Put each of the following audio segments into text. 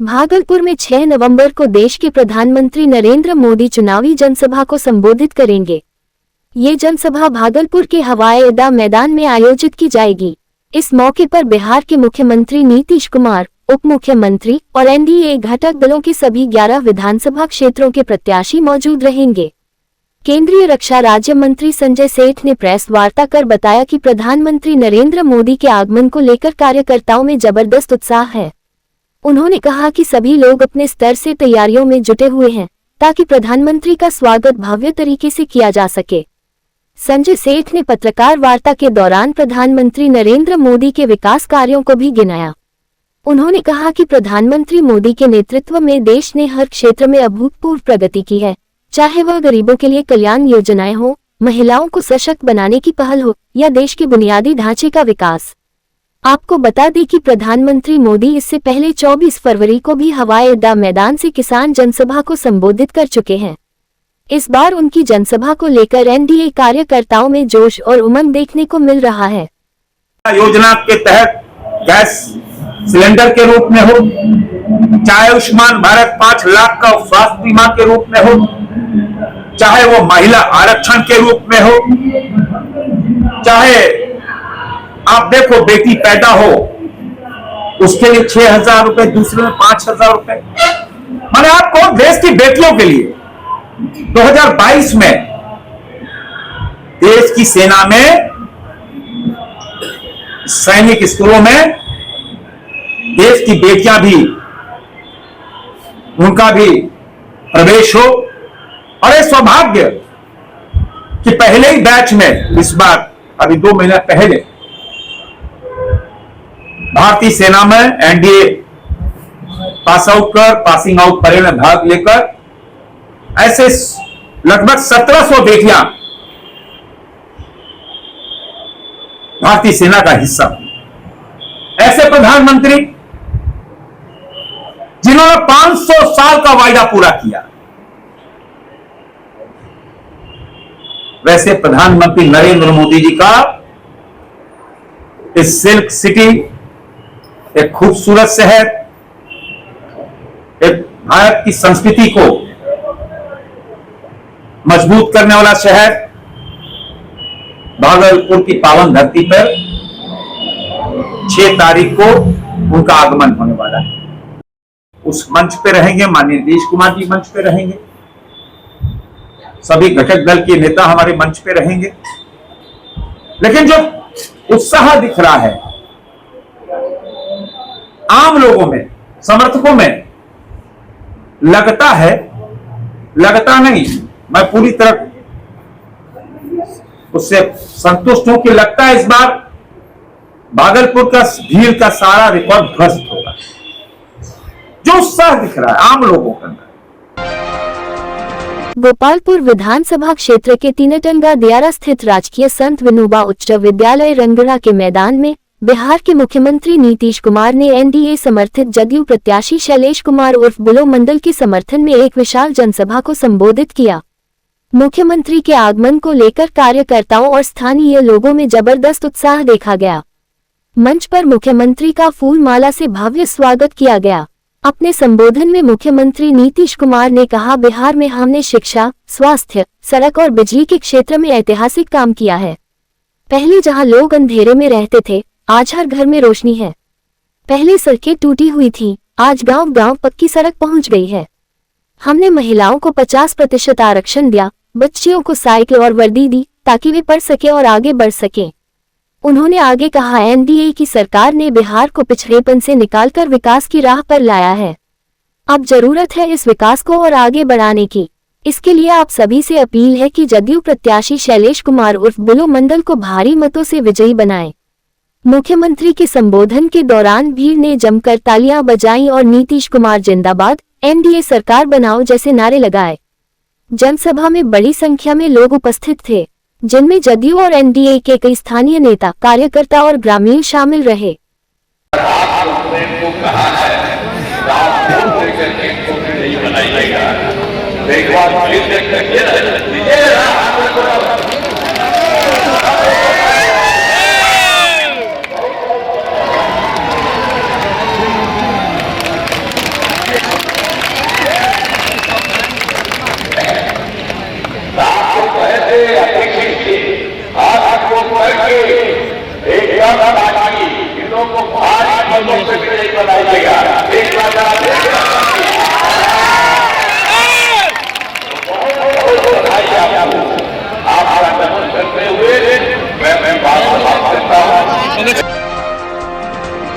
भागलपुर में 6 नवंबर को देश के प्रधानमंत्री नरेंद्र मोदी चुनावी जनसभा को संबोधित करेंगे। ये जनसभा भागलपुर के हवाई अड्डा मैदान में आयोजित की जाएगी। इस मौके पर बिहार के मुख्यमंत्री नीतीश कुमार, उप मुख्यमंत्री और एनडीए घटक दलों के सभी 11 विधानसभा क्षेत्रों के प्रत्याशी मौजूद रहेंगे। केंद्रीय रक्षा राज्य मंत्री संजय सेठ ने प्रेस वार्ता कर बताया कि प्रधानमंत्री नरेंद्र मोदी के आगमन को लेकर कार्यकर्ताओं में जबरदस्त उत्साह है। उन्होंने कहा कि सभी लोग अपने स्तर से तैयारियों में जुटे हुए हैं ताकि प्रधानमंत्री का स्वागत भव्य तरीके से किया जा सके। संजय सेठ ने पत्रकार वार्ता के दौरान प्रधानमंत्री नरेंद्र मोदी के विकास कार्यों को भी गिनाया। उन्होंने कहा कि प्रधानमंत्री मोदी के नेतृत्व में देश ने हर क्षेत्र में अभूतपूर्व प्रगति की है, चाहे वह गरीबों के लिए कल्याण योजनाएं हो, महिलाओं को सशक्त बनाने की पहल हो या देश के बुनियादी ढांचे का विकास। आपको बता दें कि प्रधानमंत्री मोदी इससे पहले 24 फरवरी को भी हवाई अड्डा मैदान से किसान जनसभा को संबोधित कर चुके हैं। इस बार उनकी जनसभा को लेकर एनडीए कार्यकर्ताओं में जोश और उमंग देखने को मिल रहा है। योजना के तहत गैस सिलेंडर के रूप में हो, चाहे आयुष्मान भारत 5 लाख का स्वास्थ्य बीमा के रूप में हो, चाहे वो महिला आरक्षण के रूप में हो, चाहे आप देखो बेटी पैदा हो उसके लिए 6,000 रुपए, दूसरे में 5,000 रुपए। मैंने आपको देश की बेटियों के लिए 2022 में देश की सेना में, सैनिक स्कूलों में देश की बेटियां भी, उनका भी प्रवेश हो। और ये सौभाग्य कि पहले ही बैच में इस बार अभी 2 महीना पहले भारतीय सेना में एनडीए पासिंग आउट परेड में भाग लेकर ऐसे लगभग 1700 बेटियां भारतीय सेना का हिस्सा। ऐसे प्रधानमंत्री जिन्होंने 500 साल का वायदा पूरा किया, वैसे प्रधानमंत्री नरेंद्र मोदी जी का इस सिल्क सिटी, एक खूबसूरत शहर, एक भारत की संस्कृति को मजबूत करने वाला शहर, भागलपुर की पावन धरती पर 6 तारीख को उनका आगमन होने वाला है। उस मंच पे रहेंगे माननीय नीतीश कुमार जी, मंच पे रहेंगे, सभी घटक दल के नेता हमारे मंच पे रहेंगे। लेकिन जो उत्साह दिख रहा है आम लोगों में, समर्थकों में, लगता नहीं, मैं पूरी तरह उससे संतुष्ट हूं कि लगता है इस बार भागलपुर का भीड़ का सारा रिकॉर्ड ध्वस्त होगा। जो उत्साह दिख रहा है आम लोगों के अंदर। गोपालपुर विधानसभा क्षेत्र के तीनटंगा दियारा स्थित राजकीय संत विनोबा उच्च विद्यालय रंगड़ा के मैदान में बिहार के मुख्यमंत्री नीतीश कुमार ने एनडीए समर्थित जदयू प्रत्याशी शैलेश कुमार उर्फ बुलो मंडल के समर्थन में एक विशाल जनसभा को संबोधित किया। मुख्यमंत्री के आगमन को लेकर कार्यकर्ताओं और स्थानीय लोगों में जबरदस्त उत्साह देखा गया। मंच पर मुख्यमंत्री का फूल माला से भव्य स्वागत किया गया। अपने संबोधन में मुख्यमंत्री नीतीश कुमार ने कहा, बिहार में हमने शिक्षा, स्वास्थ्य, सड़क और बिजली के क्षेत्र में ऐतिहासिक काम किया है। पहले जहां लोग अंधेरे में रहते थे, आज हर घर में रोशनी है। पहले सड़कें टूटी हुई थी, आज गांव-गांव पक्की सड़क पहुंच गई है। हमने महिलाओं को 50% आरक्षण दिया, बच्चियों को साइकिल और वर्दी दी ताकि वे पढ़ सके और आगे बढ़ सके। उन्होंने आगे कहा, एनडीए की सरकार ने बिहार को पिछड़ेपन से निकालकर विकास की राह पर लाया है। अब जरूरत है इस विकास को और आगे बढ़ाने की। इसके लिए आप सभी से अपील है कि जदयू प्रत्याशी शैलेश कुमार उर्फ बुलो मंडल को भारी मतों से विजयी बनाएं। मुख्यमंत्री के संबोधन के दौरान भीड़ ने जमकर तालियां बजाईं और नीतीश कुमार जिंदाबाद, एनडीए सरकार बनाओ जैसे नारे लगाए। जनसभा में बड़ी संख्या में लोग उपस्थित थे, जिनमें जदयू और एनडीए के कई स्थानीय नेता, कार्यकर्ता और ग्रामीण शामिल रहे।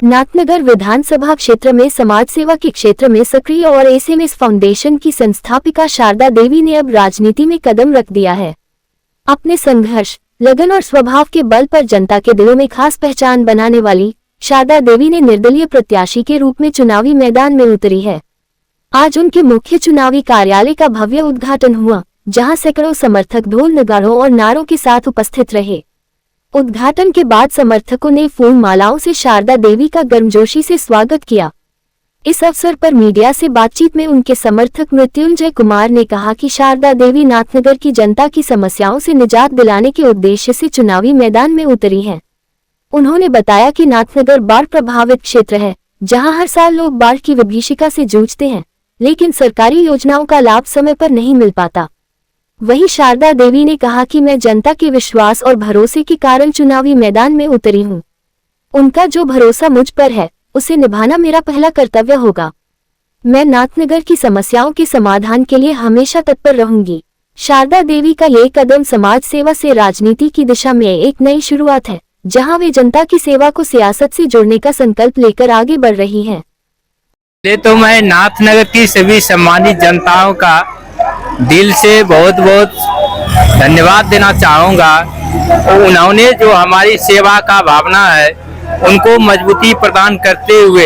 नाथनगर विधानसभा क्षेत्र में समाज सेवा के क्षेत्र में सक्रिय और एसएमएस फाउंडेशन की संस्थापिका शारदा देवी ने अब राजनीति में कदम रख दिया है। अपने संघर्ष, लगन और स्वभाव के बल पर जनता के दिलों में खास पहचान बनाने वाली शारदा देवी ने निर्दलीय प्रत्याशी के रूप में चुनावी मैदान में उतरी है। आज उनके मुख्य चुनावी कार्यालय का भव्य उद्घाटन हुआ, जहां सैकड़ों समर्थक ढोल नगाड़ों और नारों के साथ उपस्थित रहे। उद्घाटन के बाद समर्थकों ने फूल मालाओं से शारदा देवी का गर्मजोशी से स्वागत किया। इस अवसर पर मीडिया से बातचीत में उनके समर्थक मृत्युंजय कुमार ने कहा कि शारदा देवी नाथनगर की जनता की समस्याओं से निजात दिलाने के उद्देश्य से चुनावी मैदान में उतरी हैं। उन्होंने बताया कि नाथनगर बाढ़ प्रभावित क्षेत्र है, जहां हर साल लोग बाढ़ की विभीषिका से जूझते हैं, लेकिन सरकारी योजनाओं का लाभ समय पर नहीं मिल पाता। वहीं शारदा देवी ने कहा कि मैं जनता के विश्वास और भरोसे के कारण चुनावी मैदान में उतरी हूं। उनका जो भरोसा मुझ पर है, उसे निभाना मेरा पहला कर्तव्य होगा। मैं नाथनगर की समस्याओं के समाधान के लिए हमेशा तत्पर रहूंगी। शारदा देवी का ये कदम समाज सेवा से राजनीति की दिशा में एक नई शुरुआत है, जहां वे जनता की सेवा को सियासत से जोड़ने का संकल्प लेकर आगे बढ़ रही हैं। तो मैं नाथनगर की सभी सम्मानित जनताओं का दिल से बहुत बहुत धन्यवाद देना चाहूँगा। उन्होंने जो हमारी सेवा का भावना है उनको मजबूती प्रदान करते हुए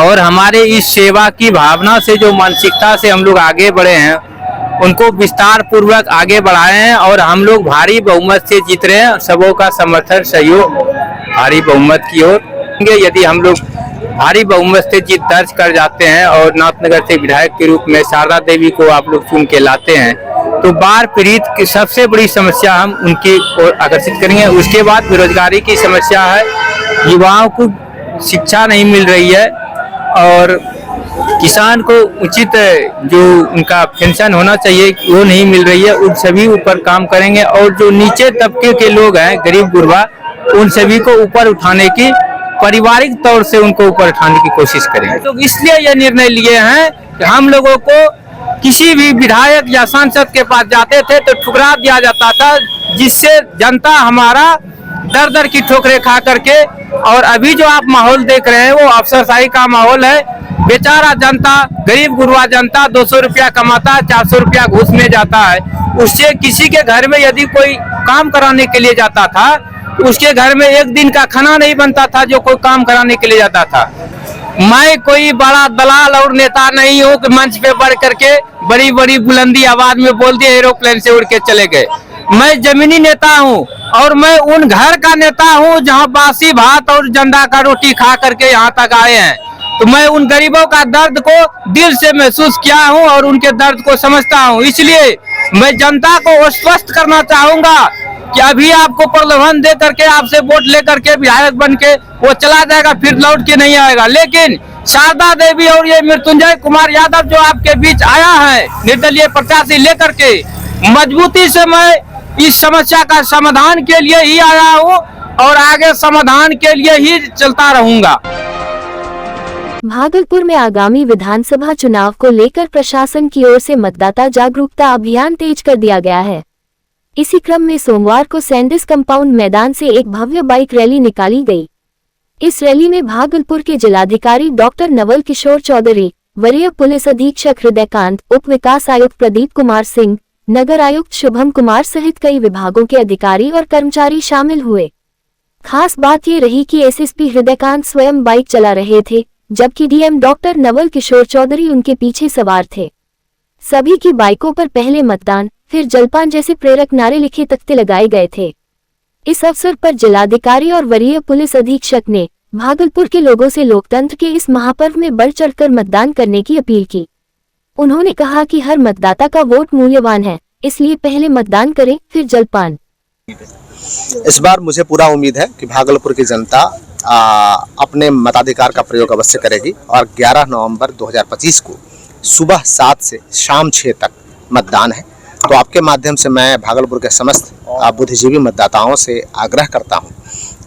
और हमारे इस सेवा की भावना से जो मानसिकता से हम लोग आगे बढ़े हैं उनको विस्तार पूर्वक आगे बढ़ाए हैं और हम लोग भारी बहुमत से जीत रहे हैं। सबों का समर्थन सहयोग भारी बहुमत की ओर। यदि हम लोग भारी बहुमत से जीत दर्ज कर जाते हैं और नाथनगर से विधायक के रूप में शारदा देवी को आप लोग चुन के लाते हैं, तो बाढ़ पीड़ित की सबसे बड़ी समस्या हम उनकी ओर आकर्षित करेंगे। उसके बाद बेरोजगारी की समस्या है, युवाओं को शिक्षा नहीं मिल रही है और किसान को उचित जो उनका पेंशन होना चाहिए वो नहीं मिल रही है। उन सभी ऊपर काम करेंगे और जो नीचे तबके के लोग हैं, गरीब गुरबा, उन सभी को ऊपर उठाने की, पारिवारिक तौर से उनको ऊपर उठाने की कोशिश करेंगे। तो इसलिए यह निर्णय लिए हैं कि हम लोगों को किसी भी विधायक या सांसद के पास जाते थे तो ठुकरा दिया जाता था, जिससे जनता हमारा दर दर की ठोकरें खा करके, और अभी जो आप माहौल देख रहे हैं वो अफसरशाही का माहौल है। बेचारा जनता, गरीब गुरबा जनता 200 रुपया कमाता है, 400 रुपया घूस में जाता है। उससे किसी के घर में यदि कोई काम कराने के लिए जाता था, उसके घर में एक दिन का खाना नहीं बनता था जो कोई काम कराने के लिए जाता था। मैं कोई बड़ा दलाल और नेता नहीं हूँ कि मंच पे बढ़ करके बड़ी बड़ी बुलंदी आवाज में बोल दिए एरोप्लेन से उड़ के चले गए। मैं जमीनी नेता हूँ और मैं उन घर का नेता हूँ जहाँ बासी भात और जंदा का रोटी खा करके यहाँ तक आए हैं। तो मैं उन गरीबों का दर्द को दिल से महसूस किया हूँ और उनके दर्द को समझता हूँ। इसलिए मैं जनता को स्पष्ट करना चाहूंगा कि अभी आपको प्रलोभन दे करके आपसे वोट लेकर के विधायक बन के वो चला जाएगा, फिर लौट के नहीं आएगा। लेकिन शारदा देवी और ये मृत्युंजय कुमार यादव जो आपके बीच आया है निर्दलीय प्रत्याशी लेकर के, मजबूती से मैं इस समस्या का समाधान के लिए ही आया हूँ और आगे समाधान के लिए ही चलता रहूंगा। भागलपुर में आगामी विधानसभा चुनाव को लेकर प्रशासन की ओर से मतदाता जागरूकता अभियान तेज कर दिया गया है। इसी क्रम में सोमवार को सैंडिस कंपाउंड मैदान से एक भव्य बाइक रैली निकाली गई। इस रैली में भागलपुर के जिलाधिकारी डॉक्टर नवल किशोर चौधरी, वरीय पुलिस अधीक्षक हृदयकांत, उप विकास आयुक्त प्रदीप कुमार सिंह, नगर आयुक्त शुभम कुमार सहित कई विभागों के अधिकारी और कर्मचारी शामिल हुए। खास बात ये रही कि एसएसपी हृदयकांत स्वयं बाइक चला रहे थे, जबकि डीएम डॉक्टर नवल किशोर चौधरी उनके पीछे सवार थे। सभी की बाइकों पर पहले मतदान फिर जलपान जैसे प्रेरक नारे लिखे तख्ते लगाए गए थे। इस अवसर पर जिलाधिकारी और वरीय पुलिस अधीक्षक ने भागलपुर के लोगों से लोकतंत्र के इस महापर्व में बढ़ चढ़कर मतदान करने की अपील की। उन्होंने कहा कि हर मतदाता का वोट मूल्यवान है, इसलिए पहले मतदान करें फिर जलपान। इस बार मुझे पूरा उम्मीद है कि भागलपुर की जनता अपने मताधिकार का प्रयोग अवश्य करेगी और 11 नवंबर 2025 को सुबह 7 से शाम 6 तक मतदान है। तो आपके माध्यम से मैं भागलपुर के समस्त बुद्धिजीवी मतदाताओं से आग्रह करता हूं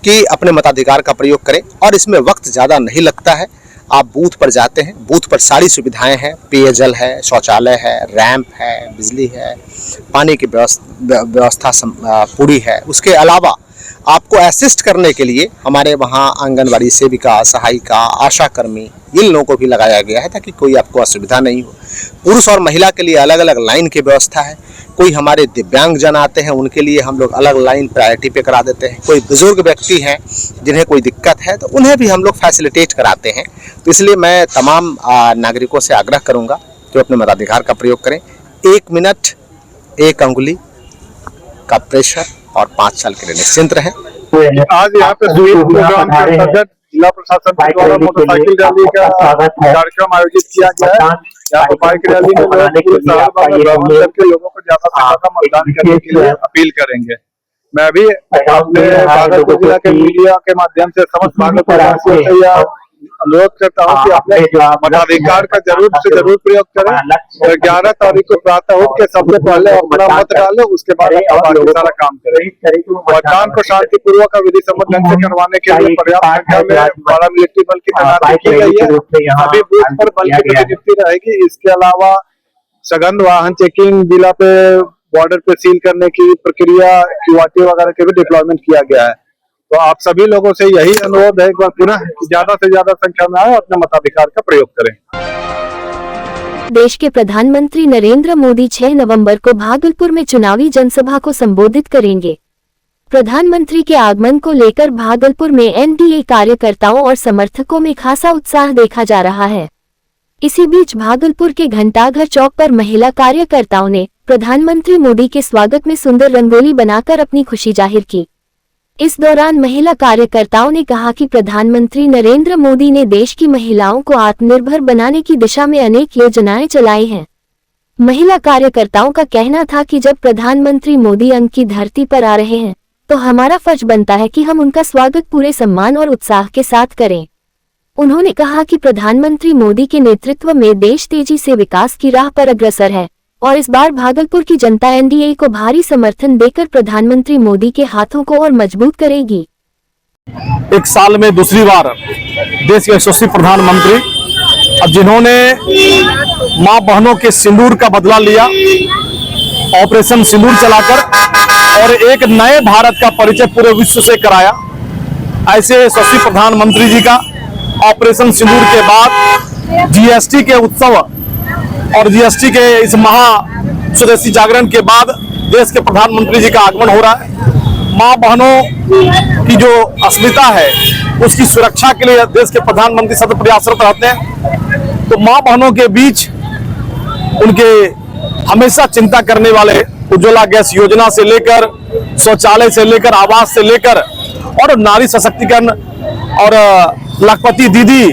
कि अपने मताधिकार का प्रयोग करें और इसमें वक्त ज़्यादा नहीं लगता है। आप बूथ पर जाते हैं, बूथ पर सारी सुविधाएं हैं, पेयजल है, शौचालय है, रैंप है, बिजली है, पानी की व्यवस्था पूरी है। उसके अलावा आपको असिस्ट करने के लिए हमारे वहाँ आंगनबाड़ी सेविका, सहायिका, आशा कर्मी, इन लोगों को भी लगाया गया है ताकि कोई आपको असुविधा नहीं हो। पुरुष और महिला के लिए अलग अलग लाइन की व्यवस्था है। कोई हमारे दिव्यांग जन आते हैं, उनके लिए हम लोग अलग लाइन प्रायोरिटी पे करा देते हैं। कोई बुजुर्ग व्यक्ति हैं जिन्हें कोई दिक्कत है तो उन्हें भी हम लोग फैसिलिटेट कराते हैं। तो इसलिए मैं तमाम नागरिकों से आग्रह करूँगा कि अपने मताधिकार का प्रयोग करें। 1 मिनट 1 अंगुली का प्रेशर और 5 साल के लिए निश्चिंत रहें। आज यहाँ पे स्वीप प्रोग्राम के अंतर्गत जिला प्रशासन के द्वारा मोटरसाइकिल रैली का कार्यक्रम आयोजित किया गया है। यहाँ पर बाइक रैली में लोग पूरे शहर भ्रमण करके लोगों को ज्यादा से ज्यादा मतदान करने के लिए अपील करेंगे। मैं भी अपने भागलपुर जिला के मीडिया के माध्यम से समस्त भागलपुर से अनुरोध करता हूँ कि अपने मताधिकार का जरूर से जरूर प्रयोग करें। 11 तारीख को प्रातः उठ के सबसे पहले अपना मत डालें, उसके बाद बाकी सारा काम करें। मतदान को शांतिपूर्वक विधि सम्मत ढंग से करवाने के लिए पर्याप्त संख्या में बड़ा मिलिट्री बल की तैनाती की गई है। सभी बूथ पर बल की नियुक्ति रहेगी। इसके अलावा सघन वाहन चेकिंग, जिला पे बॉर्डर पे सील करने की प्रक्रिया, QRT वगैरह के भी डिप्लॉयमेंट किया गया है। तो आप सभी लोगों से यही अनुरोध है एक बार पुनः ज्यादा से ज्यादा संख्या में आए और अपने मताधिकार का प्रयोग करें। देश के प्रधानमंत्री नरेंद्र मोदी 6 नवंबर को भागलपुर में चुनावी जनसभा को संबोधित करेंगे। प्रधानमंत्री के आगमन को लेकर भागलपुर में एनडीए कार्यकर्ताओं और समर्थकों में खासा उत्साह देखा जा रहा है। इसी बीच भागलपुर के घंटाघर चौक पर महिला कार्यकर्ताओं ने प्रधानमंत्री मोदी के स्वागत में सुंदर रंगोली बनाकर अपनी खुशी जाहिर की। इस दौरान महिला कार्यकर्ताओं ने कहा कि प्रधानमंत्री नरेंद्र मोदी ने देश की महिलाओं को आत्मनिर्भर बनाने की दिशा में अनेक योजनाएं चलाई हैं। महिला कार्यकर्ताओं का कहना था कि जब प्रधानमंत्री मोदी अंक की धरती पर आ रहे हैं तो हमारा फर्ज बनता है कि हम उनका स्वागत पूरे सम्मान और उत्साह के साथ करें। उन्होंने कहा कि प्रधानमंत्री मोदी के नेतृत्व में देश तेजी से विकास की राह पर अग्रसर है और इस बार भागलपुर की जनता एनडीए को भारी समर्थन देकर प्रधानमंत्री मोदी के हाथों को और मजबूत करेगी। एक साल में दूसरी बार देश के यशस्वी प्रधानमंत्री अब जिन्होंने मां बहनों के सिंदूर का बदला लिया, ऑपरेशन सिंदूर चलाकर और एक नए भारत का परिचय पूरे विश्व से कराया, ऐसे यशस्वी प्रधानमंत्री जी का ऑपरेशन सिंदूर के बाद जीएसटी के उत्सव और जीएसटी के इस महा स्वदेशी जागरण के बाद देश के प्रधानमंत्री जी का आगमन हो रहा है। मां बहनों की जो अस्मिता है उसकी सुरक्षा के लिए देश के प्रधानमंत्री सतत प्रयासरत रहते हैं। तो मां बहनों के बीच उनके हमेशा चिंता करने वाले उज्ज्वला गैस योजना से लेकर शौचालय से लेकर आवास से लेकर और नारी सशक्तिकरण और लखपति दीदी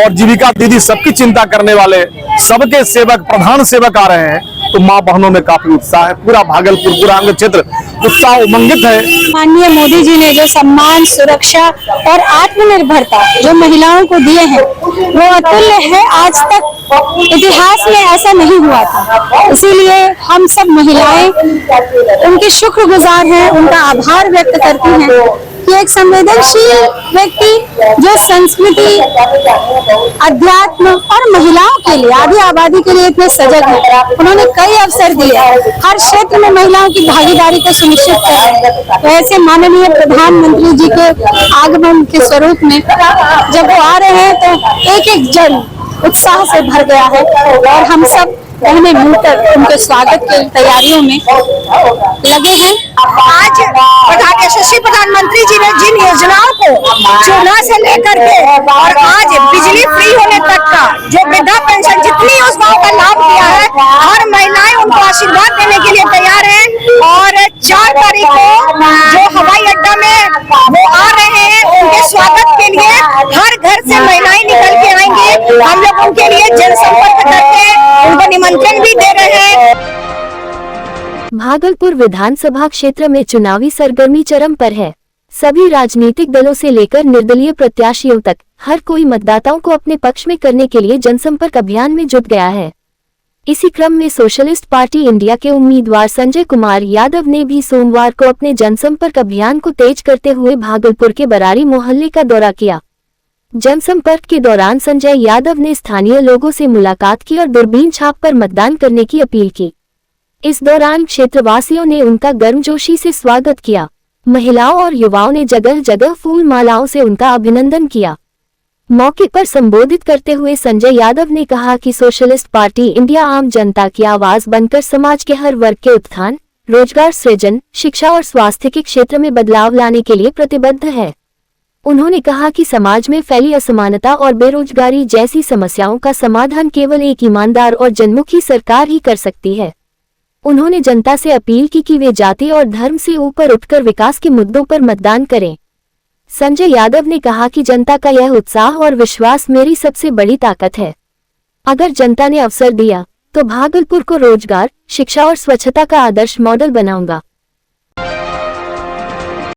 और जीविका दीदी सबकी चिंता करने वाले सबके सेवक प्रधान सेवक आ रहे हैं। तो मां बहनों में काफी उत्साह है। पूरा भागलपुर, पूरा अंग क्षेत्र उत्साह उमंगित है। माननीय मोदी जी ने जो सम्मान, सुरक्षा और आत्मनिर्भरता जो महिलाओं को दिए हैं वो अतुल्य है। आज तक इतिहास में ऐसा नहीं हुआ था। इसीलिए हम सब महिलाएं उनकी शुक्रगुजार हैं, उनका आभार व्यक्त करती हैं कि एक संवेदनशील व्यक्ति जो संस्कृति, अध्यात्म और महिलाओं के लिए, आधी आबादी के लिए इतने सजग है। उन्होंने कई अवसर दिए, हर क्षेत्र में महिलाओं की भागीदारी को सुनिश्चित कर रहे हैं। तो ऐसे माननीय प्रधानमंत्री जी के आगमन के स्वरूप में जब वो आ रहे हैं तो एक एक जन उत्साह से भर गया है और हम सब बहने मिलकर उनके स्वागत की तैयारियों में लगे हैं। आज यशस्वी प्रधानमंत्री जी ने जिन योजनाओं को चूल्हा से लेकर के और आज बिजली फ्री होने तक का, जो वृद्धा पेंशन, जितनी योजनाओं का लाभ दिया है, हर महिलाएं उनको आशीर्वाद देने के लिए तैयार हैं। और 4 तारीख को जो हवाई अड्डा में वो आ रहे हैं, उनके स्वागत के लिए हर घर से महिलाएं निकल के आएंगी। हम लोग उनके लिए जनसंपर्क करके उनको निमंत्रण भी दे रहे हैं। भागलपुर विधानसभा क्षेत्र में चुनावी सरगर्मी चरम पर है। सभी राजनीतिक दलों से लेकर निर्दलीय प्रत्याशियों तक हर कोई मतदाताओं को अपने पक्ष में करने के लिए जनसंपर्क अभियान में जुट गया है। इसी क्रम में सोशलिस्ट पार्टी इंडिया के उम्मीदवार संजय कुमार यादव ने भी सोमवार को अपने जनसंपर्क अभियान को तेज करते हुए भागलपुर के बरारी मोहल्ले का दौरा किया। जनसंपर्क के दौरान संजय यादव ने स्थानीय लोगों से मुलाकात की और दूरबीन छाप पर मतदान करने की अपील की। इस दौरान क्षेत्रवासियों ने उनका गर्मजोशी से स्वागत किया। महिलाओं और युवाओं ने जगह जगह फूल मालाओं से उनका अभिनंदन किया। मौके पर संबोधित करते हुए संजय यादव ने कहा कि सोशलिस्ट पार्टी इंडिया आम जनता की आवाज बनकर समाज के हर वर्ग के उत्थान, रोजगार सृजन, शिक्षा और स्वास्थ्य के क्षेत्र में बदलाव लाने के लिए प्रतिबद्ध है। उन्होंने कहा कि समाज में फैली असमानता और बेरोजगारी जैसी समस्याओं का समाधान केवल एक ईमानदार और जनमुखी सरकार ही कर सकती है। उन्होंने जनता से अपील की कि वे जाति और धर्म से ऊपर उठकर विकास के मुद्दों पर मतदान करें। संजय यादव ने कहा कि जनता का यह उत्साह और विश्वास मेरी सबसे बड़ी ताकत है। अगर जनता ने अवसर दिया तो भागलपुर को रोजगार, शिक्षा और स्वच्छता का आदर्श मॉडल बनाऊंगा।